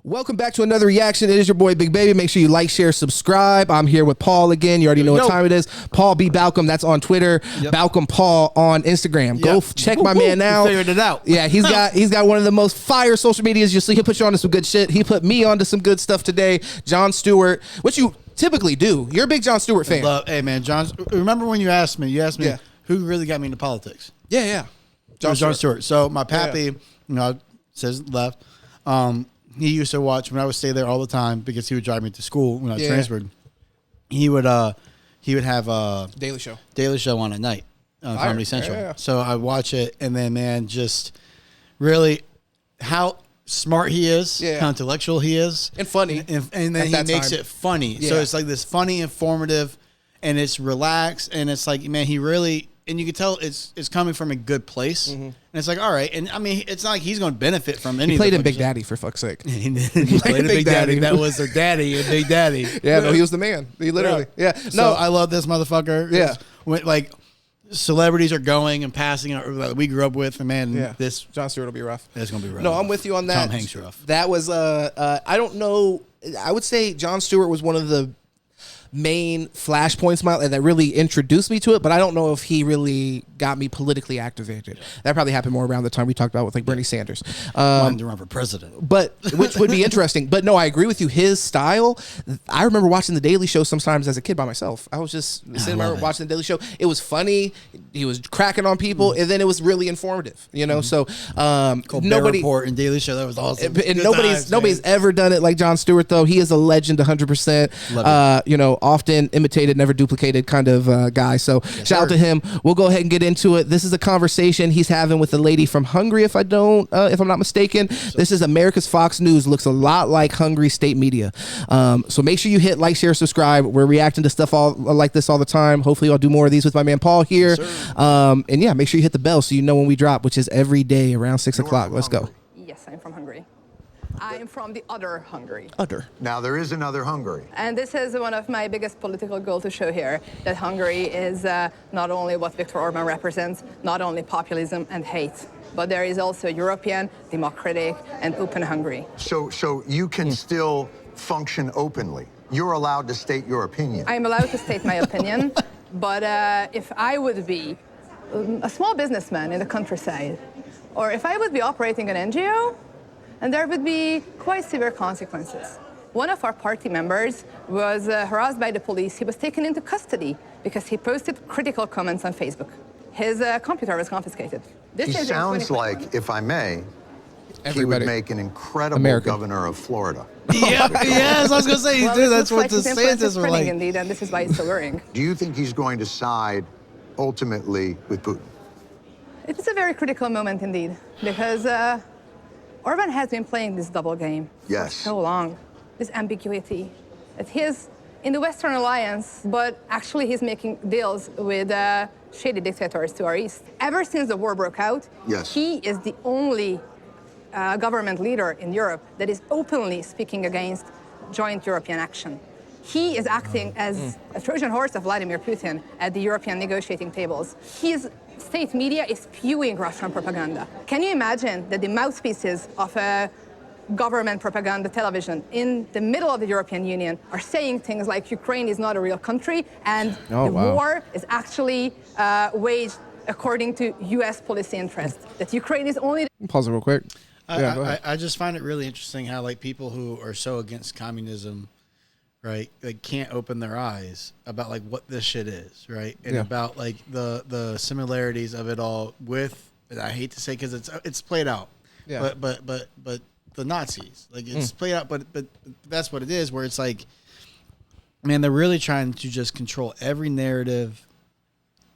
Welcome back to another reaction. It is your boy Big Baby. Make sure you like, share, subscribe. I'm here with Paul again. You already know what time it is. Paul B. Balcom. That's on Twitter. Balcom Paul on Instagram. Go check my man out. Figured it out. Yeah, he's got one of the most fire social medias. You'll see he'll put you onto some good shit. He put me onto some good stuff today. Jon Stewart, which you typically do. You're a big Jon Stewart fan. Hey man, Jon. Remember when you asked me who really got me into politics? Yeah. Jon Stewart. So my pappy, says left. He used to watch when I would stay there all the time because he would drive me to school when I transferred. He would have Daily Show on at night on Comedy Central. Yeah. So I watch it, and then man, just really how smart he is, how intellectual he is, and funny, and then he makes it funny. So it's like this funny, informative, and it's relaxed, and it's like man, he really. And you can tell it's coming from a good place. And it's like, all right. And I mean, it's not like he's going to benefit from any. He played in Big Daddy, for fuck's sake. He played in Big Daddy. That was their daddy in Big Daddy. Yeah, no, he was the man. He literally, No, I love this motherfucker. Yeah. When, like, celebrities are going and passing that we grew up with. And man, this Jon Stewart will be rough. It's going to be rough. No, I'm with you on that. Tom Hanks rough. That was, I don't know. I would say Jon Stewart was one of the main flashpoints that really introduced me to it, but I don't know if he really got me politically activated. That probably happened more around the time we talked about with like Bernie Sanders. Wanted to run for president. But which would be interesting. But no, I agree with you. His style, I remember watching The Daily Show sometimes as a kid by myself. I was just sitting there watching The Daily Show. It was funny. He was cracking on people, and then it was really informative, you know? So nobody Report and Daily Show, that was awesome. And nobody's ever done it like Jon Stewart, though. He is a legend 100%. Often imitated, never duplicated kind of guy. So shout out to him. We'll go ahead and get into it. This is a conversation he's having with a lady from Hungary, if I'm not mistaken. This is America's Fox News. Looks a lot like Hungary state media. So make sure you hit like, share, subscribe. We're reacting to stuff all like this all the time. Hopefully I'll do more of these with my man Paul here. And yeah, make sure you hit the bell so you know when we drop, which is every day around 6 o'clock. Let's go. Yes, I'm from Hungary. I'm from the other Hungary. Other. Now, there is another Hungary. And this is one of my biggest political goals to show here, that Hungary is not only what Viktor Orban represents, not only populism and hate, but there is also European, democratic, and open Hungary. So you can still function openly. You're allowed to state your opinion. I'm allowed to state my opinion, but if I would be a small businessman in the countryside, or if I would be operating an NGO, and there would be quite severe consequences. One of our party members was harassed by the police. He was taken into custody because he posted critical comments on Facebook. His computer was confiscated. He sounds like, if I may, he would make an incredible governor of Florida. Yes, I was going to say, well, that's what the DeSantis were like. Indeed, and this is why he's still worrying. Do you think he's going to side ultimately with Putin? It is a very critical moment indeed, because Orban has been playing this double game for so long, this ambiguity, that he is in the Western Alliance, but actually he's making deals with shady dictators to our east. Ever since the war broke out, he is the only government leader in Europe that is openly speaking against joint European action. He is acting as a Trojan horse of Vladimir Putin at the European negotiating tables. His state media is spewing Russian propaganda. Can you imagine that the mouthpieces of a government propaganda television in the middle of the European Union are saying things like Ukraine is not a real country and the war is actually waged according to U.S. policy interests, that Ukraine is only... Pause it real quick. I just find it really interesting how like people who are so against communism, right, like can't open their eyes about like what this shit is, right, and about like the similarities of it all with, and I hate to say because it's played out, but the Nazis, like it's played out, but that's what it is, where it's like, man, they're really trying to just control every narrative.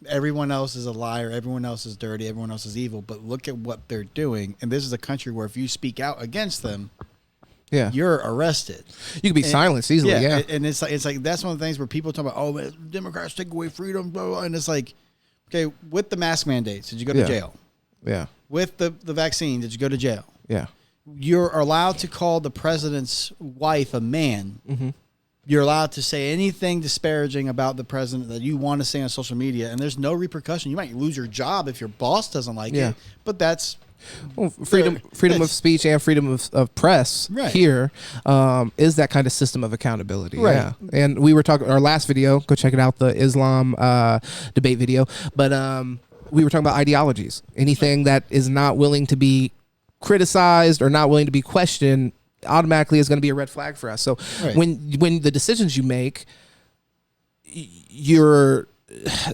Everyone else is a liar. Everyone else is dirty. Everyone else is evil. But look at what they're doing, and this is a country where if you speak out against them, you're arrested. You can be silenced easily. And it's like that's one of the things where people talk about, oh, man, Democrats take away freedom, blah, blah, and it's like, okay, with the mask mandates, did you go to jail? Yeah. With the vaccine, did you go to jail? Yeah. You're allowed to call the president's wife a man. Mm-hmm. You're allowed to say anything disparaging about the president that you want to say on social media, and there's no repercussion. You might lose your job if your boss doesn't like it, but that's Well, freedom of speech and freedom of press here is that kind of system of accountability. Right. Yeah. And we were talking our last video. Go check it out, the Islam debate video. But we were talking about ideologies. Anything that is not willing to be criticized or not willing to be questioned automatically is going to be a red flag for us. So when the decisions you make,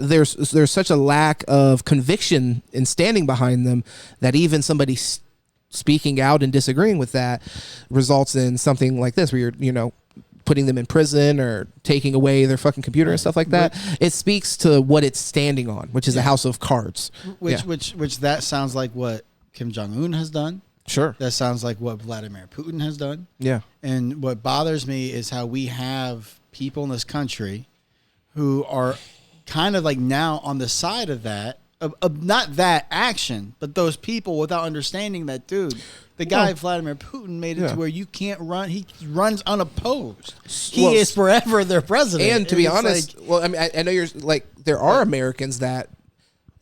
there's such a lack of conviction in standing behind them that even somebody speaking out and disagreeing with that results in something like this, where you're putting them in prison or taking away their fucking computer and stuff like that. It speaks to what it's standing on, which is a house of cards. Which that sounds like what Kim Jong-un has done. Sure. That sounds like what Vladimir Putin has done. Yeah. And what bothers me is how we have people in this country who are kind of like now on the side of that, of not that action, but those people without understanding that, dude, the guy Vladimir Putin made it to where you can't run. He runs unopposed. He is forever their president. And to be honest, I mean, I know you're like, there are Americans that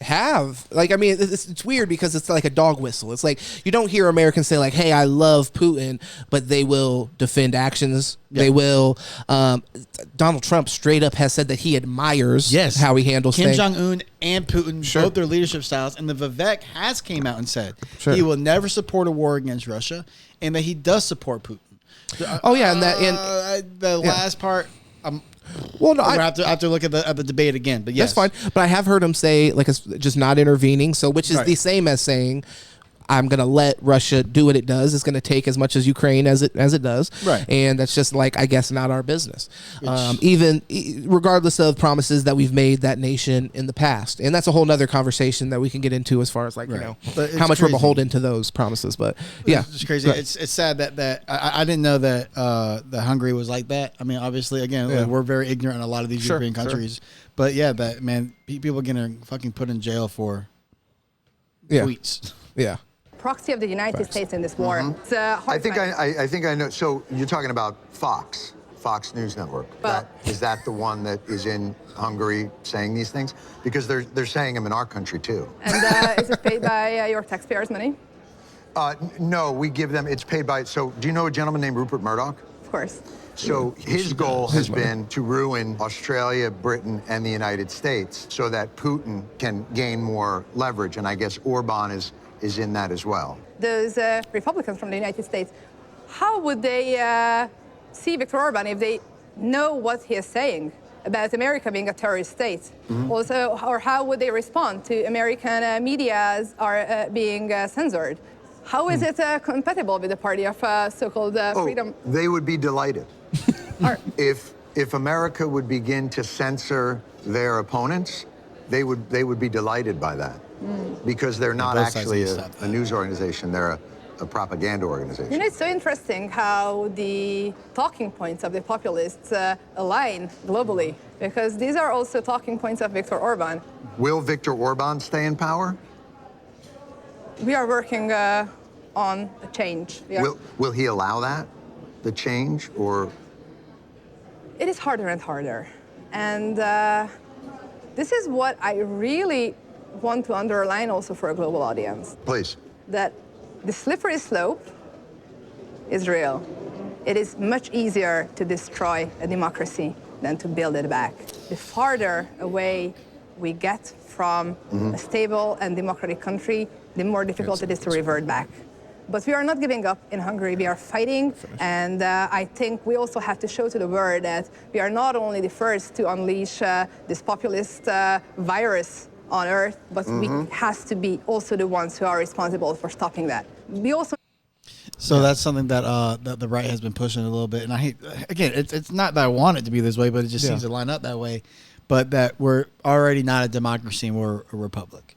have it's weird because it's like a dog whistle. It's like you don't hear Americans say like, hey, I love Putin, but they will defend actions. They will Donald Trump straight up has said that he admires how he handles Kim things. Jong-un and Putin, both their leadership styles, and the Vivek has came out and said he will never support a war against Russia and that he does support Putin. And the last part well, no, I have to look at the debate again, but yes, that's fine. But I have heard him say like it's just not intervening, so which is the same as saying I'm going to let Russia do what it does. It's going to take as much as Ukraine as it does, right? And that's just like, I guess, not our business. Even regardless of promises that we've made that nation in the past, and that's a whole nother conversation that we can get into as far as like how much we're beholden to those promises. But it's crazy. It's sad that I didn't know that that Hungary was like that. I mean, obviously, again, we're very ignorant in a lot of these European countries. But that man, people are getting fucking put in jail for tweets. Yeah. Proxy of the United States in this war. It's I think I know. So you're talking about Fox News Network. Is that the one that is in Hungary saying these things? Because they're saying them in our country too. And is it paid by your taxpayers' money? No, we give them. It's paid by. So do you know a gentleman named Rupert Murdoch? Of course. So his goal has been to ruin Australia, Britain, and the United States so that Putin can gain more leverage. And I guess Orban is in that as well. Those Republicans from the United States, how would they see Viktor Orban if they know what he is saying about America being a terrorist state? Also, or how would they respond to American medias are being censored? How is it compatible with the party of so-called freedom? They would be delighted. If America would begin to censor their opponents, they would be delighted by that. Because they're not actually a news organization, they're a propaganda organization. It's so interesting how the talking points of the populists align globally, because these are also talking points of Viktor Orban. Will Viktor Orban stay in power? We are working on a change. Will he allow that, the change, or? It is harder and harder. And this is what I really want to underline also for a global audience. Please. That the slippery slope is real. It is much easier to destroy a democracy than to build it back. The farther away we get from a stable and democratic country, the more difficult it is to revert back. But we are not giving up in Hungary. We are fighting, and I think we also have to show to the world that we are not only the first to unleash this populist virus on Earth, but we has to be also the ones who are responsible for stopping that. We also. So that's something that that the right has been pushing a little bit, and I hate. Again, it's not that I want it to be this way, but it just seems to line up that way. But that we're already not a democracy and we're a republic.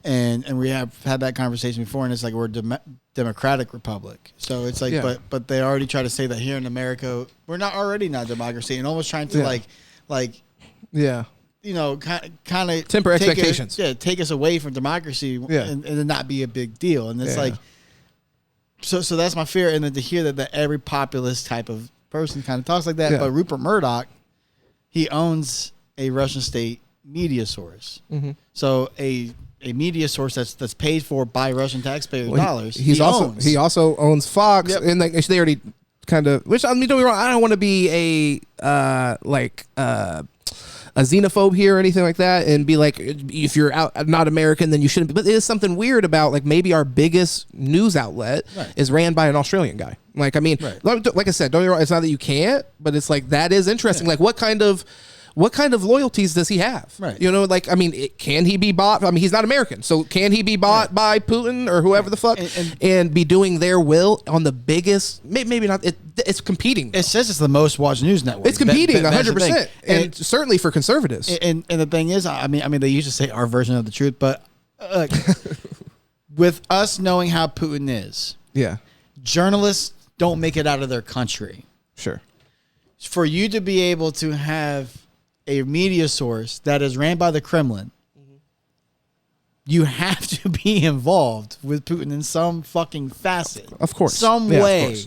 And we have had that conversation before, and it's like we're a democratic republic. So it's like, but they already try to say that here in America we're not democracy, and almost trying to kind of temper expectations. Take us away from democracy, and it not be a big deal. And it's like, so that's my fear. And then to hear that every populist type of person kind of talks like that, but Rupert Murdoch, he owns a Russian state media source. So a a media source that's paid for by Russian taxpayer dollars. He also owns Fox, and like they already kind of. Which I mean, don't be wrong. I don't want to be a xenophobe here or anything like that, and be like, if you're not American, then you shouldn't be. But there's something weird about like maybe our biggest news outlet is ran by an Australian guy. Like I mean, like I said, don't get me wrong. It's not that you can't, but it's like that is interesting. Like what kind of loyalties does he have? Right. You know, like, I mean, can he be bought? I mean, he's not American. So can he be bought by Putin or whoever the fuck and be doing their will on the biggest, maybe not, it's competing. It says it's the most watched news network. It's competing 100%. And certainly for conservatives. And the thing is, I mean, they used to say our version of the truth, but with us knowing how Putin is, journalists don't make it out of their country. Sure. For you to be able to have a media source that is ran by the Kremlin, you have to be involved with Putin in some fucking facet. Of course. Some way.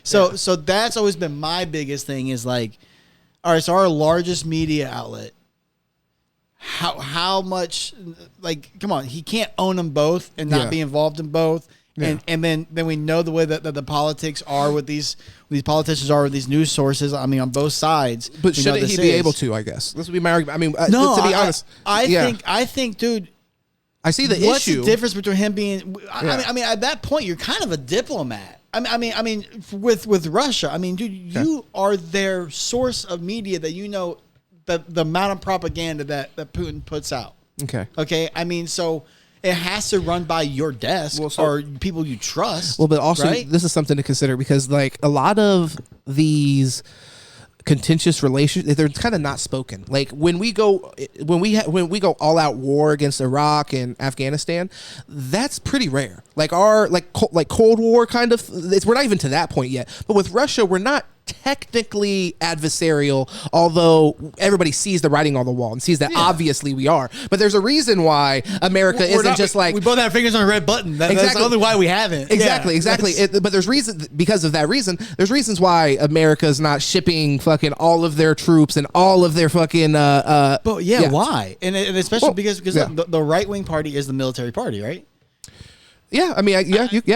So that's always been my biggest thing is like, all right, so our largest media outlet, how much, like, come on, he can't own them both and not be involved in both. Yeah. And then we know the way that the politics are with these politicians are with these news sources. I mean, on both sides. But shouldn't he be able to? I guess this would be my argument. I mean, no, to be honest, I think, dude. I see the what's issue. What's the difference between him being? I mean, at that point, you're kind of a diplomat. I mean, with Russia, I mean, dude, you are their source of media that you know the amount of propaganda that Putin puts out. Okay. I mean, so. It has to run by your desk or people you trust. Well, but also this is something to consider because like a lot of these contentious relations, they're kind of not spoken. Like when we go all out war against Iraq and Afghanistan, that's pretty rare. Like our Cold War kind of. We're not even to that point yet. But with Russia, we're not technically adversarial, although everybody sees the writing on the wall and sees that obviously we are. But there's a reason why America isn't just like... We both have fingers on a red button. That's the only why we haven't. Exactly. But there's reason, because of that reason, there's reasons why America's not shipping fucking all of their troops and all of their fucking... But why? And especially because the right-wing party is the military party, right? Yeah, I mean,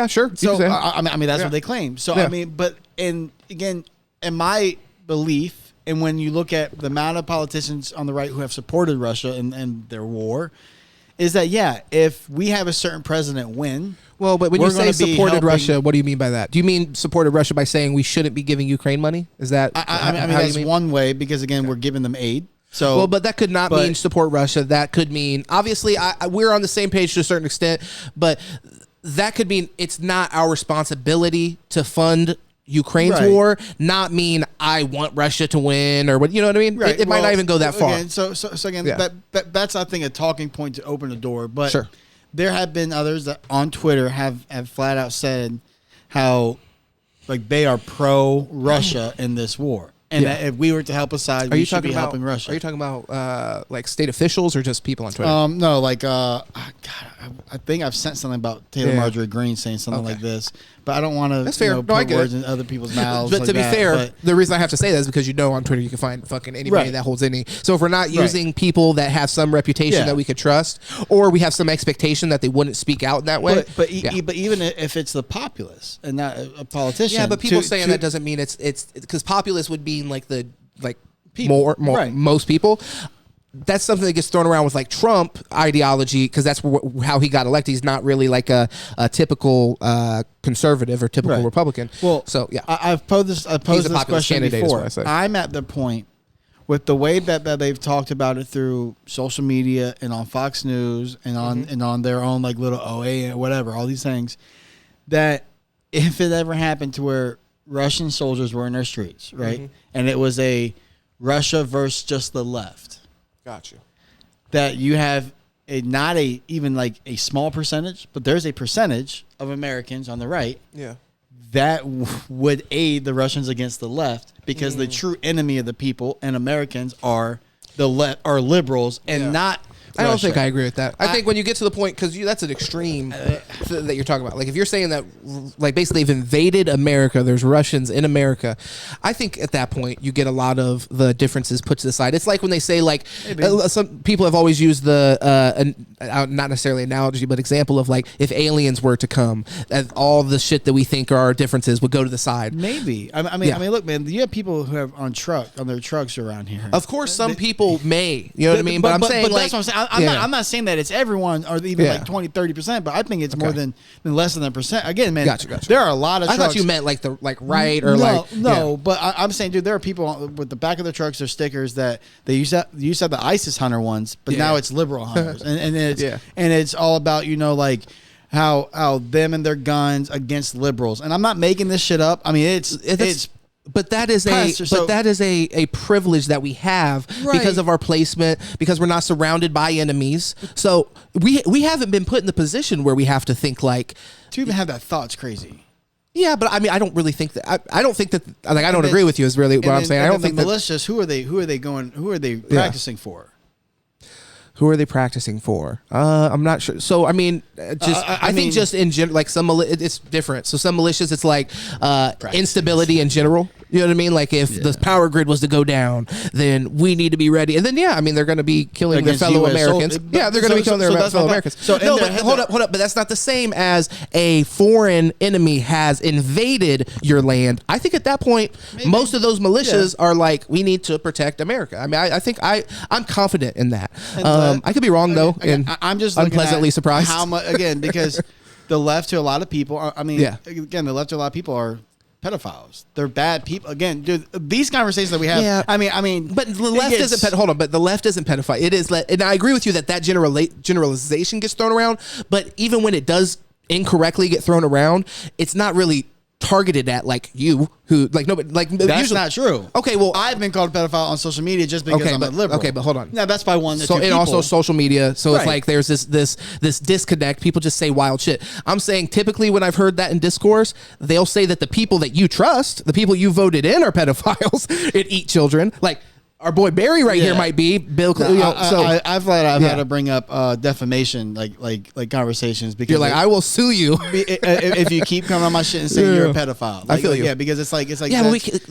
sure. So, I mean, that's what they claim. So, I mean, but, and again... in my belief, and when you look at the amount of politicians on the right who have supported Russia and their war, is that, if we have a certain president win... Well, but when you say supported Russia, what do you mean by that? Do you mean supported Russia by saying we shouldn't be giving Ukraine money? Is that... I mean, that's one way, because, again, we're giving them aid. So, well, but that could not mean support Russia. That could mean... Obviously, we're on the same page to a certain extent, but that could mean it's not our responsibility to fund Ukraine's war, not mean I want Russia to win or what, you know what I mean? Right. It might not even go that far. Again, so again, that's, I think, a talking point to open the door. But there have been others that on Twitter have flat out said how like they are pro Russia in this war. And that if we were to help aside, we should be helping Russia. Are you talking about like state officials or just people on Twitter? No, like God, I think I've sent something about Taylor Marjorie Greene saying something like this, but I don't want to put words in other people's mouths. But to be fair, the reason I have to say that is because on Twitter you can find fucking anybody that holds any. So if we're not using people that have some reputation that we could trust, or we have some expectation that they wouldn't speak out in that way, but even if it's the populace and not a politician, but people saying that doesn't mean it's because populace would be like people. Most people. That's something that gets thrown around with like Trump ideology because that's how he got elected. He's not really like a typical conservative or typical Republican. Well, so I've posed this question before. I'm at the point with the way that they've talked about it through social media and on Fox News and on their own like little OA and whatever, all these things, that if it ever happened to where Russian soldiers were in their streets, right, and it was a Russia versus just the left. Got you. That you have even a small percentage, but there's a percentage of Americans on the right that would aid the Russians against the left because the true enemy of the people and Americans are the liberals and not I don't think I agree with that. I think when you get to the point, because that's an extreme that you're talking about. Like if you're saying that, like basically they've invaded America, there's Russians in America. I think at that point you get a lot of the differences put to the side. It's like when they say like some people have always used the not necessarily analogy, but example of like if aliens were to come, that all the shit that we think are our differences would go to the side. Maybe. I mean, look, man. You have people who have on their trucks around here. Of course, some people may. You know what I mean? But I'm saying, like, that's what I'm saying. I'm not saying that it's everyone or even like 20-30%, but I think it's more than less than a percent. Again, man, gotcha. There are a lot of trucks. I thought you meant like the right or but I'm saying, dude, there are people with the back of their trucks, there's stickers that they used to have the ISIS hunter ones, but now it's liberal hunters, and it's all about like how them and their guns against liberals. And I'm not making this shit up. I mean, it's. But that is a privilege that we have because of our placement, because we're not surrounded by enemies. So we haven't been put in the position where we have to think like to even have that thought's crazy. Yeah, but I mean, I don't really think that. I don't think that. Like, I don't agree with you. Is really what I'm saying. I don't think the militias. Who are they practicing for? Who are they practicing for? I'm not sure. So, I mean, I think just in general, like it's different. So some militias, it's like instability in general. You know what I mean? Like if the power grid was to go down, then we need to be ready. And then, I mean, they're going to be killing their fellow Americans. They're going to be killing their fellow Americans. So but hold up. But that's not the same as a foreign enemy has invaded your land. I think at that point, most of those militias are like, we need to protect America. I mean, I think I'm confident in that. I could be wrong though, and I'm just unpleasantly surprised. How much again? Because the left to a lot of people, again, the left to a lot of people are pedophiles. They're bad people. Again, dude, these conversations that we have. Yeah. I mean, but the left isn't. Hold on, but the left isn't pedophile. It is, and I agree with you that generalization gets thrown around. But even when it does incorrectly get thrown around, it's not really targeted at like you who like nobody like that's usually, not true. Okay, well I've been called a pedophile on social media just because I'm a liberal. Okay, but hold on. Now that's by one. So and also social media. So it's like there's this disconnect. People just say wild shit. I'm saying typically when I've heard that in discourse, they'll say that the people that you trust, the people you voted in, are pedophiles and eat children. Like our boy Barry here might be Bill. I've had to bring up defamation like conversations because you're like I will sue you if you keep coming on my shit and saying you're a pedophile. I feel you. Yeah, because it's like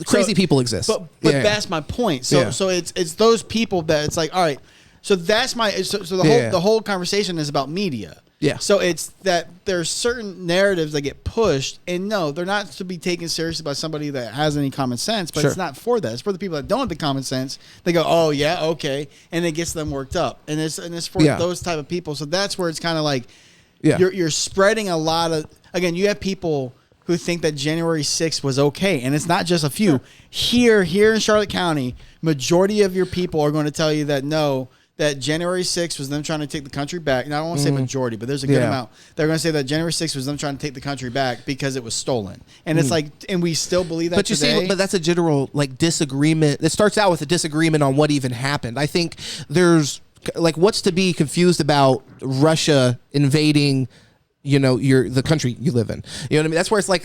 crazy people exist. But that's my point. So it's those people that it's like all right. So that's the whole conversation is about media. Yeah. So it's that there's certain narratives that get pushed, and no, they're not to be taken seriously by somebody that has any common sense. But it's not for that. It's for the people that don't have the common sense. They go, oh yeah, okay, and it gets them worked up, and it's for those type of people. So that's where it's kind of like, you're spreading a lot of. Again, you have people who think that January 6th was okay, and it's not just a few. Here in Charlotte County, majority of your people are going to tell you that no. That January 6th was them trying to take the country back. Now, I don't want to say majority, but there's a good amount. They're going to say that January 6th was them trying to take the country back because it was stolen. And it's like, and we still believe that but today. But that's a general like disagreement. It starts out with a disagreement on what even happened. I think there's like, what's to be confused about Russia invading the country you live in. You know what I mean? That's where it's like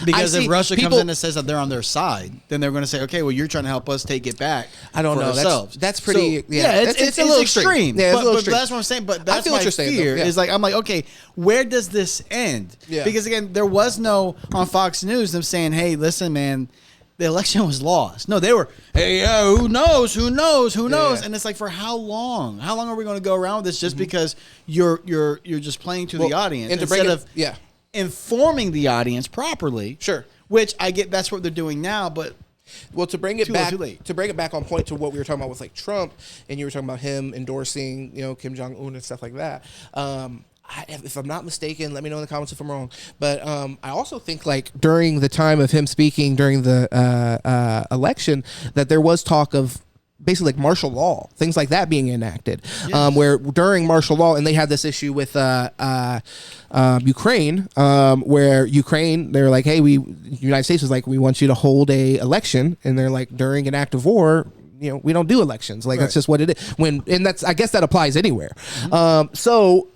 because if Russia comes in and says that they're on their side, then they're going to say, okay, well, you're trying to help us take it back. I don't know. Ourselves. That's pretty. It's a little extreme. Yeah, but that's what I'm saying. But that's my fear. Is like I'm like, okay, where does this end? Yeah. Because again, there was no on Fox News them saying, hey, listen, man. The election was lost. No, they were, hey, who knows? Yeah. And it's like, for how long? How long are we going to go around with this just because you're just playing to the audience instead of informing the audience properly? Sure. Which I get that's what they're doing now, but to bring it back on point to what we were talking about with like Trump, and you were talking about him endorsing, Kim Jong-un and stuff like that. If I'm not mistaken, let me know in the comments if I'm wrong. But I also think like during the time of him speaking during the election that there was talk of basically like martial law, things like that being enacted, where during martial law, and they had this issue with Ukraine, where Ukraine, they're like, hey, the United States was like, we want you to hold a election, and they're like, during an act of war, we don't do elections. Like that's just what it is. And I guess that applies anywhere. Mm-hmm. So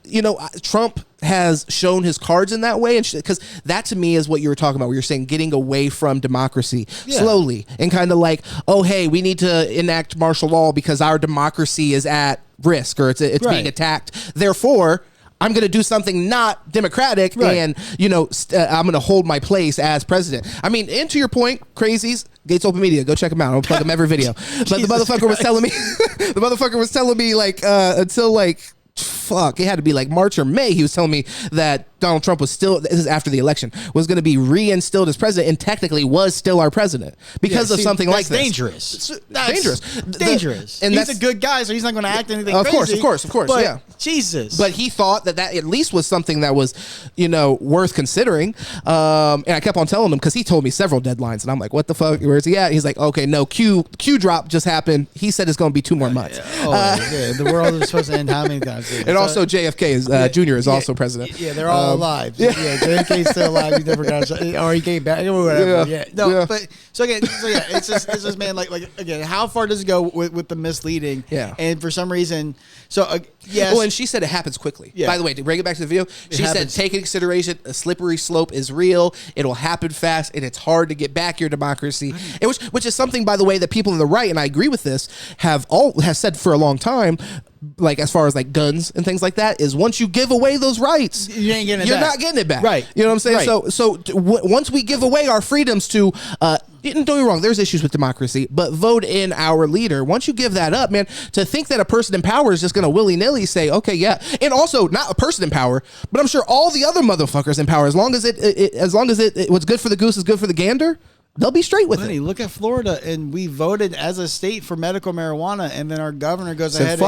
Trump has shown his cards in that way, and because that to me is what you were talking about, where you're saying getting away from democracy slowly, and kind of like, oh hey, we need to enact martial law because our democracy is at risk or it's being attacked. Therefore, I'm going to do something not democratic and, I'm going to hold my place as president. I mean, and to your point, crazies, Gates Open Media, go check them out. I'll plug them every video. But the motherfucker was telling me, like, until like, fuck, it had to be like March or May, he was telling me that Donald Trump was still, this is after the election, was going to be reinstilled as president and technically was still our president because of something like this. Dangerous. That's dangerous. And he's a good guy, so he's not going to act anything crazy. Of course, but yeah. Jesus. But he thought that at least was something that was, worth considering. And I kept on telling him, because he told me several deadlines, and I'm like, what the fuck? Where is he at? He's like, okay, no, Q drop just happened. He said it's going to be 2 more months. The world is supposed to end how many times? And also JFK Jr. is also president. Yeah, they're all alive. Yeah, JFK's still alive. He never got shot, or he came back, or whatever. But it's just man, like again, how far does it go with the misleading? Yeah, and for some reason, yes. Well, and she said it happens quickly. Yeah. By the way, to bring it back to the video, she said take into consideration a slippery slope is real. It'll happen fast, and it's hard to get back your democracy. Which is something, by the way, that people on the right, and I agree with this, have said for a long time. Like as far as like guns and things like that, is once you give away those rights, you're not getting it back. Right. You know what I'm saying? Right. So once we give away our freedoms to, don't get me wrong, there's issues with democracy, but vote in our leader. Once you give that up, man, to think that a person in power is just going to willy-nilly say, okay, yeah. And also not a person in power, but I'm sure all the other motherfuckers in power, as long as it what's good for the goose is good for the gander, they'll be straight with it. Look at Florida, and we voted as a state for medical marijuana, and then our governor goes ahead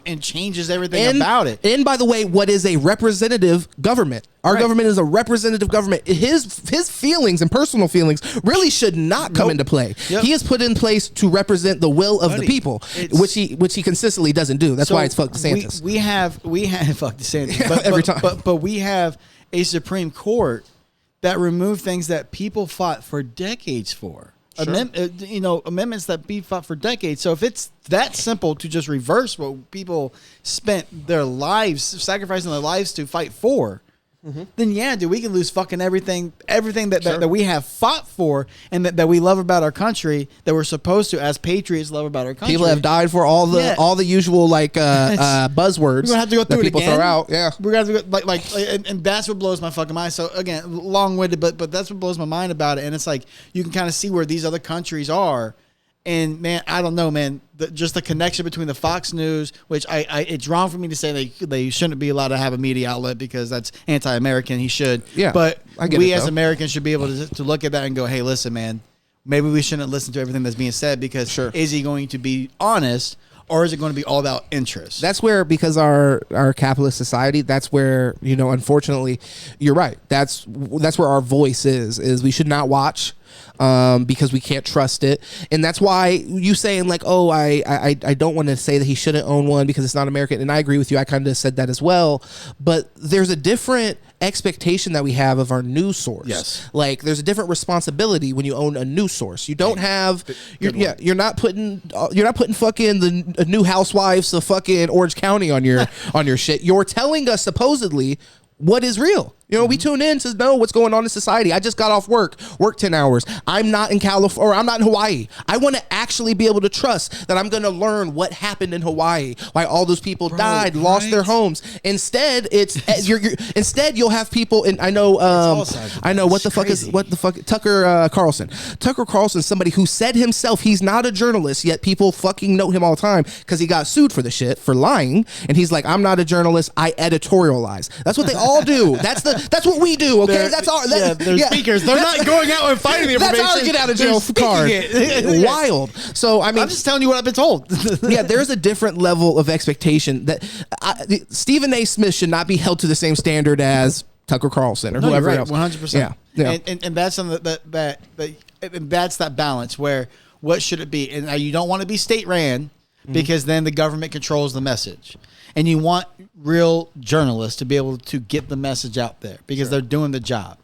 and changes everything about it. And by the way, what is a representative government? Our government is a representative government. His feelings and personal feelings really should not come into play. Yep. He is put in place to represent the will of the people, which he consistently doesn't do. That's why it's fuck DeSantis. We have fuck DeSantis, every time. But we have a Supreme Court that remove things that people fought for decades for. Sure. Amendments that people fought for decades. So if it's that simple to just reverse what people spent their lives, sacrificing their lives to fight for, then we can lose fucking everything that we have fought for and that we love about our country, that we're supposed to, as patriots, love about our country. People have died for all the usual buzzwords. We're gonna have to go through it again. Throw out. Yeah, we're gonna have to go, and that's what blows my fucking mind. So again, long-winded, but that's what blows my mind about it. And it's like you can kind of see where these other countries are. And man, I don't know, man. Just the connection between the Fox News, which it's wrong for me to say they shouldn't be allowed to have a media outlet because that's anti-American. He should. Yeah. But we as Americans should be able to look at that and go, hey, listen, man, maybe we shouldn't listen to everything that's being said because is he going to be honest? Or is it going to be all about interest? That's where, because our capitalist society, that's where, unfortunately, you're right. That's where our voice is we should not watch because we can't trust it. And that's why you saying like, oh, I don't want to say that he shouldn't own one because it's not American. And I agree with you. I kind of said that as well. But there's a different expectation that we have of our news source. Yes. Like there's a different responsibility when you own a news source. You don't have you're not putting fucking the new housewives of fucking Orange County on your shit. You're telling us supposedly what is real. We tune in to know what's going on in society. I just got off work 10 hours. I'm not in California, or I'm not in Hawaii. I want to actually be able to trust that I'm going to learn what happened in Hawaii, why all those people died, lost their homes. Instead, instead you'll have people, and I know what the fuck Tucker Carlson. Tucker Carlson, somebody who said himself he's not a journalist, yet people fucking note him all the time because he got sued for the shit for lying, and he's like, I'm not a journalist, I editorialize. That's what they all do. That's what we do, okay? They're speakers. They're not going out and fighting the information. That's our get out of jail card. Wild. So I mean, I'm just telling you what I've been told. Yeah, there's a different level of expectation that Stephen A. Smith should not be held to the same standard as Tucker Carlson or whoever else. 100%. Yeah. And that's something that's that balance where what should it be? And you don't want to be state ran because then the government controls the message. And you want real journalists to be able to get the message out there because they're doing the job.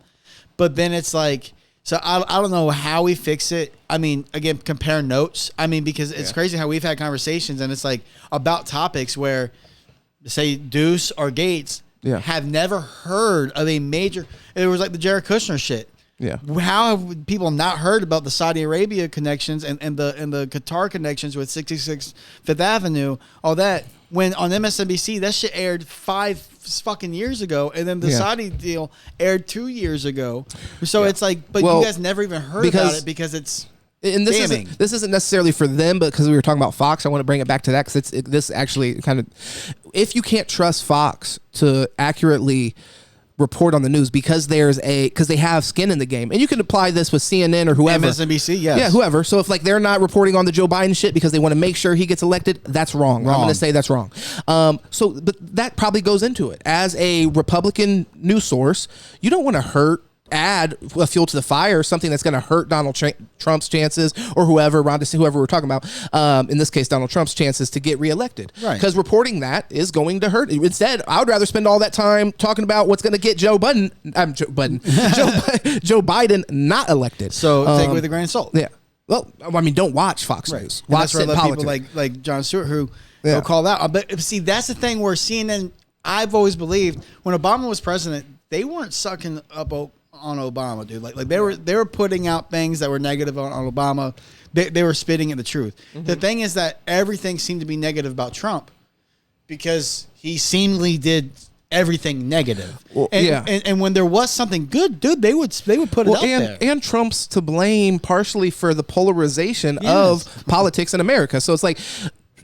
But then it's like, so I don't know how we fix it. I mean, again, compare notes. I mean, because it's crazy how we've had conversations and it's like about topics where, say, Deuce or Gates have never heard of a major. It was like the Jared Kushner shit. Yeah. How have people not heard about the Saudi Arabia connections and the Qatar connections with 66 Fifth Avenue, all that? when on MSNBC that shit aired 5 fucking years ago, and then the Saudi deal aired 2 years ago. So it's like, but you guys never even heard about it because it's. And this isn't necessarily for them, but because we were talking about Fox, I want to bring it back to that because this actually kind of, if you can't trust Fox to accurately report on the news because they have skin in the game, and you can apply this with CNN or whoever, MSNBC, yes, whoever. So if like they're not reporting on the Joe Biden shit because they want to make sure he gets elected, that's wrong. I'm going to say that's wrong. But that probably goes into it. As a Republican news source, you don't want to add a fuel to the fire, something that's going to hurt Donald Trump's chances, or whoever we're talking about, in this case Donald Trump's chances to get reelected, because reporting that is going to hurt. Instead, I would rather spend all that time talking about what's going to get Joe Biden not elected. So take it with a grain of salt. Yeah. Well, I mean, don't watch Fox News. Watch Sit and Politic. People like Jon Stewart who call out. But see, that's the thing where CNN, I've always believed when Obama was president, they weren't sucking up on Obama, dude. Like they were putting out things that were negative on Obama. They were spitting at the truth. Mm-hmm. The thing is that everything seemed to be negative about Trump because he seemingly did everything negative. Well, and when there was something good, dude, they would put it out there. And Trump's to blame partially for the polarization of politics in America. So it's like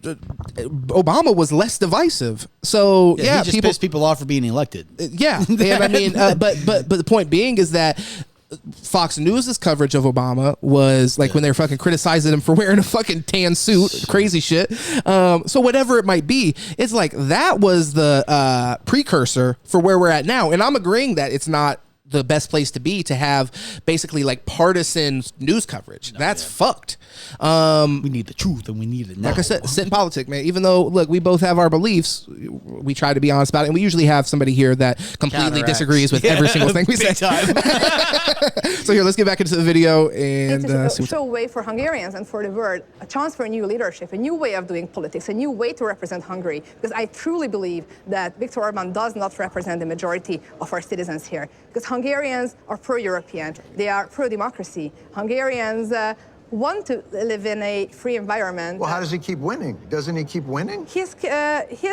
Obama was less divisive, so he just pissed people off for being elected. And I mean, but the point being is that Fox News' coverage of Obama was like when they were fucking criticizing him for wearing a fucking tan suit, crazy shit. So whatever it might be, it's like that was the precursor for where we're at now. And I'm agreeing that it's not the best place to be to have basically like partisan news coverage. That's fucked. We need the truth and we need it now. Like I said, Sit and Politic, man. Even though, look, we both have our beliefs, we try to be honest about it. And we usually have somebody here that completely disagrees with every single thing we say. So here, let's get back into the video and it's a show way for Hungarians and for the world, a chance for a new leadership, a new way of doing politics, a new way to represent Hungary. Because I truly believe that Viktor Orban does not represent the majority of our citizens here. Because Hungarians are pro-European. They are pro-democracy. Hungarians want to live in a free environment. Well, how does he keep winning? Doesn't he keep winning? He's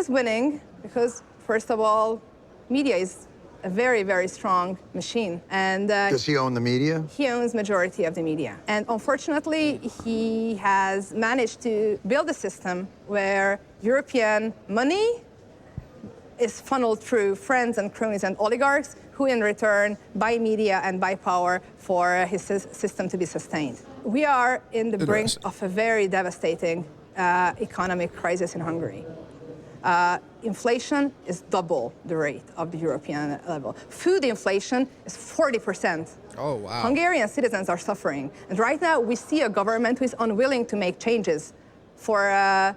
winning because, first of all, media is a very, very strong machine. And does he own the media? He owns majority of the media. And unfortunately, he has managed to build a system where European money is funneled through friends and cronies and oligarchs who in return buy media and buy power for his system to be sustained. We are in the brink of a very devastating economic crisis in Hungary. Inflation is double the rate of the European level. Food inflation is 40%. Oh, wow. Hungarian citizens are suffering. And right now we see a government who is unwilling to make changes for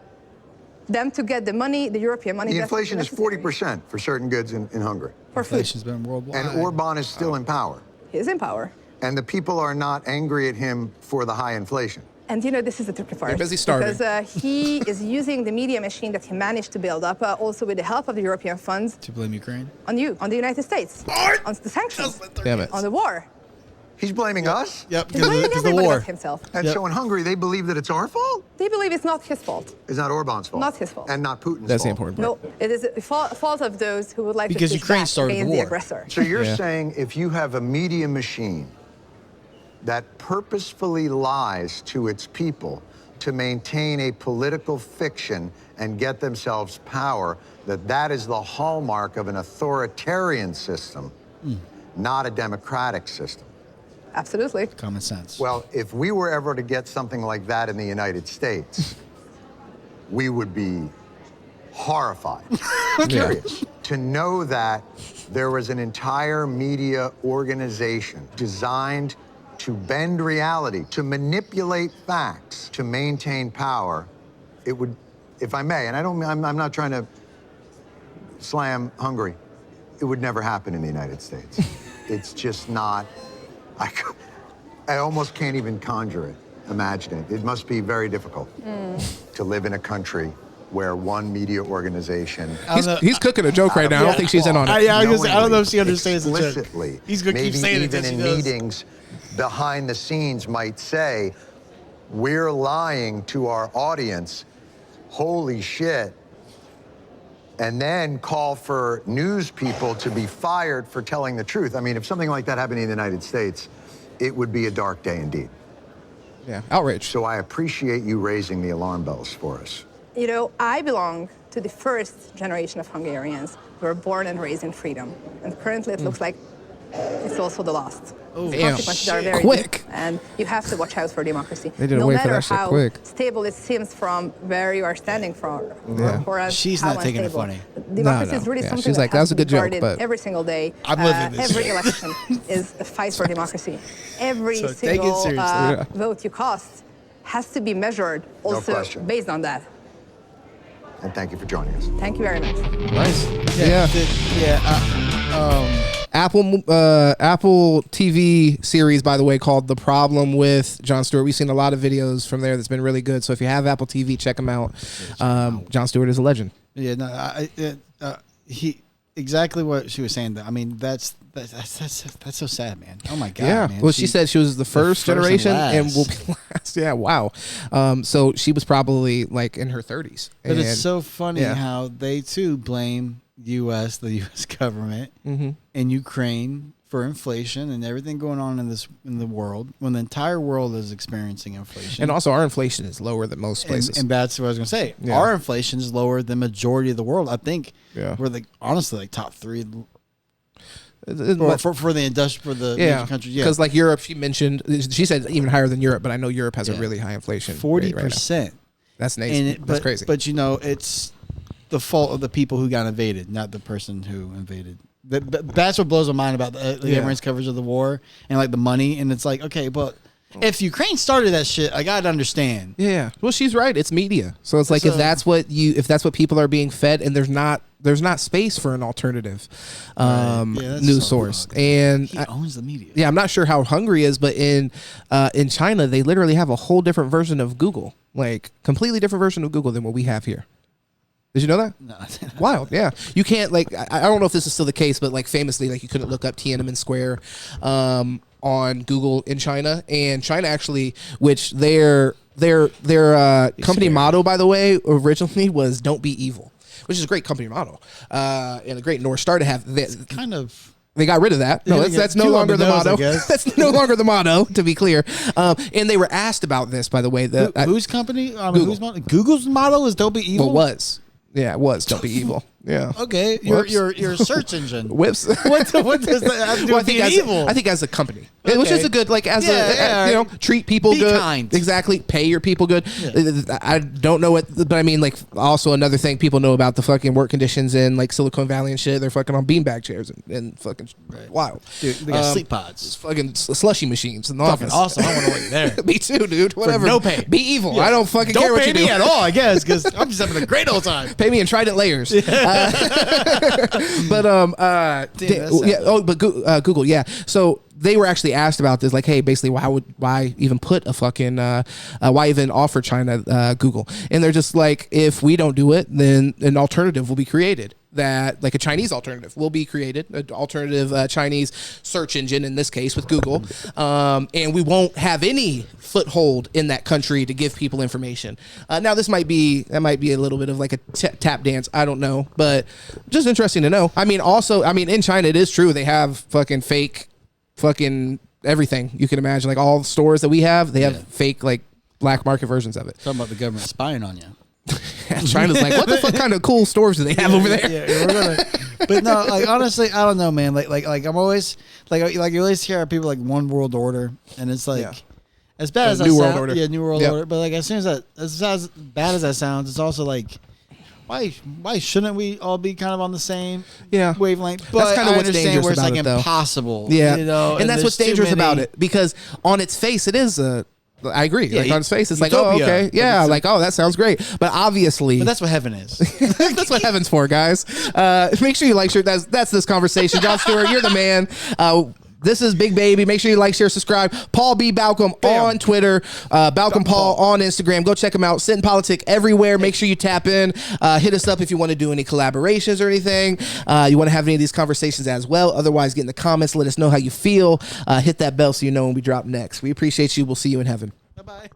them to get the money, the European money. The inflation is 40% for certain goods in Hungary. Inflation's been worldwide. And Orban is still in power. He is in power. And the people are not angry at him for the high inflation. And you know, this is the tricky part. They're busy starving. Because he is using the media machine that he managed to build up, also with the help of the European funds. To blame Ukraine? On you, on the United States. On the sanctions. Damn it. On the war. He's blaming us? Yep, He's blaming because of the everybody war. but himself. And so in Hungary, they believe that it's our fault? They believe it's not his fault. It's not Orban's fault? Not his fault. And not Putin's fault? That's the important part. No, it is the fault of those who would like because to push Ukraine back started against the war. The aggressor. So you're saying if you have a media machine that purposefully lies to its people to maintain a political fiction and get themselves power, that is the hallmark of an authoritarian system, not a democratic system. Absolutely. Common sense. Well, if we were ever to get something like that in the United States, we would be horrified. Curious to know that there was an entire media organization designed to bend reality, to manipulate facts, to maintain power. It would, if I may, and I'm not trying to slam Hungary, it would never happen in the United States. It's just not, I almost can't even conjure it, imagine it. It must be very difficult to live in a country where one media organization... He's cooking a joke right now. I don't think she's in on it. I don't know if she understands the joke. Explicitly. He's going to keep saying it. Maybe even in meetings behind the scenes might say, we're lying to our audience. Holy shit. and then call for news people to be fired for telling the truth. I mean, if something like that happened in the United States, it would be a dark day indeed. Yeah, outrage. So I appreciate you raising the alarm bells for us. You know, I belong to the first generation of Hungarians who were born and raised in freedom. And currently it looks like it's also the last. Oh, the consequences are very quick. deep, and you have to watch out for democracy. They didn't no wait for matter that shit how quick. stable it seems from where you are standing from. Yeah. Or She's how not taking it unstable. funny. Democracy No. is really Yeah, something she's that like, that has was a to be good joke, guarded but- every single day. I'm living this. Every election is a fight for democracy. Every So take it single seriously. vote you cast has to be measured also question. based on that. And thank you for joining us. Thank you very much. Nice. Apple TV series, by the way, called The Problem with Jon Stewart. We've seen a lot of videos from there that's been really good. So if you have Apple TV, check them out. Jon Stewart is a legend. Yeah, no, he exactly what she was saying. I mean, that's so sad, man. Oh my god. Yeah. Man. Well, she said she was the first generation and last. will be last. Yeah. Wow. So she was probably like in her 30s. But it's so funny yeah. how they too blame the U.S. government and Ukraine for inflation and everything going on in the world when the entire world is experiencing inflation. And also, our inflation is lower than most places. And that's what I was going to say. Yeah. Our inflation is lower than majority of the world. I think we're honestly top 3 for the major countries. Yeah, because like Europe, she said even higher than Europe, but I know Europe has a really high inflation. 40%. Right. That's nasty. That's crazy. But you know, it's the fault of the people who got invaded, not the person who invaded. That's what blows my mind about the government's coverage of the war and like the money. And it's like, okay, but if Ukraine started that shit, I gotta understand. Yeah. Well, she's right. It's media. So it's like if that's what people are being fed, and there's not space for an alternative news source. And he owns the media. Yeah, I'm not sure how Hungary is, but in China, they literally have a whole different version of Google, like completely different version of Google than what we have here. Did you know that? No. Wild, yeah. You can't I don't know if this is still the case, but like famously, like you couldn't look up Tiananmen Square on Google in China, and China actually, which their company motto, by the way, originally was "Don't be evil," which is a great company motto and a great North Star to have. Kind of. They got rid of that. No, that's no longer the motto. That's no longer the motto, to be clear. And they were asked about this, by the way. Whose company? Google's motto is "Don't be evil." Well, was. Yeah, it was. Don't be evil. Yeah. Okay. Your search engine. Whips. What does that have to do with being evil? I think as a company. It was just a good, like, treat people be good. kind. Exactly. Pay your people good. Yeah. I don't know but I mean, like, also another thing people know about the fucking work conditions in, like, Silicon Valley and shit. They're fucking on beanbag chairs and fucking wild. Dude, they got sleep pods. Fucking slushy machines in the fucking office. Awesome. I want to work there. Me too, dude. Whatever. For no pay. Be evil. Yeah. I don't fucking care what you do. Don't pay me at all, I guess, because I'm just having a great old time. Pay me in Trident layers. Google, yeah. So they were actually asked about this, like, hey, basically, why even put a fucking why even offer China Google? And they're just like, if we don't do it, then an alternative will be created. That, like, a Chinese alternative will be created, an alternative Chinese search engine in this case with Google, and we won't have any foothold in that country to give people information. Now, that might be a little bit of like a tap dance. I don't know, but just interesting to know. I mean, also, in China, it is true they have fucking fake, fucking everything you can imagine. Like all the stores that we have, they have fake, like, black market versions of it. Talking about the government spying on you. China's like, what the fuck kind of cool stores do they have over there? Yeah, but no, like, honestly, I don't know, man. Like I'm always like you always hear people like one world order, and it's like as bad as that New sounds. World Order. Yeah, new world order. But like as bad as that sounds, it's also like, why shouldn't we all be kind of on the same wavelength? But that's kind of what's dangerous where it's about like it, though. Impossible. Yeah, you know, and that's what's dangerous about it, because on its face, it is a. I agree. Yeah, like on its face, it's utopia. like, oh, okay, yeah, like, oh, that sounds great. But obviously, But that's what heaven is. that's what heaven's for, guys. Make sure you like, share. That's this conversation. Jon Stewart, you're the man. This is Big Baby. Make sure you like, share, subscribe. Paul B. Balcom on Twitter. Balcom Paul on Instagram. Go check him out. Sit and Politic everywhere. Make sure you tap in. Hit us up if you want to do any collaborations or anything. You want to have any of these conversations as well. Otherwise, get in the comments. Let us know how you feel. Hit that bell so you know when we drop next. We appreciate you. We'll see you in heaven. Bye-bye.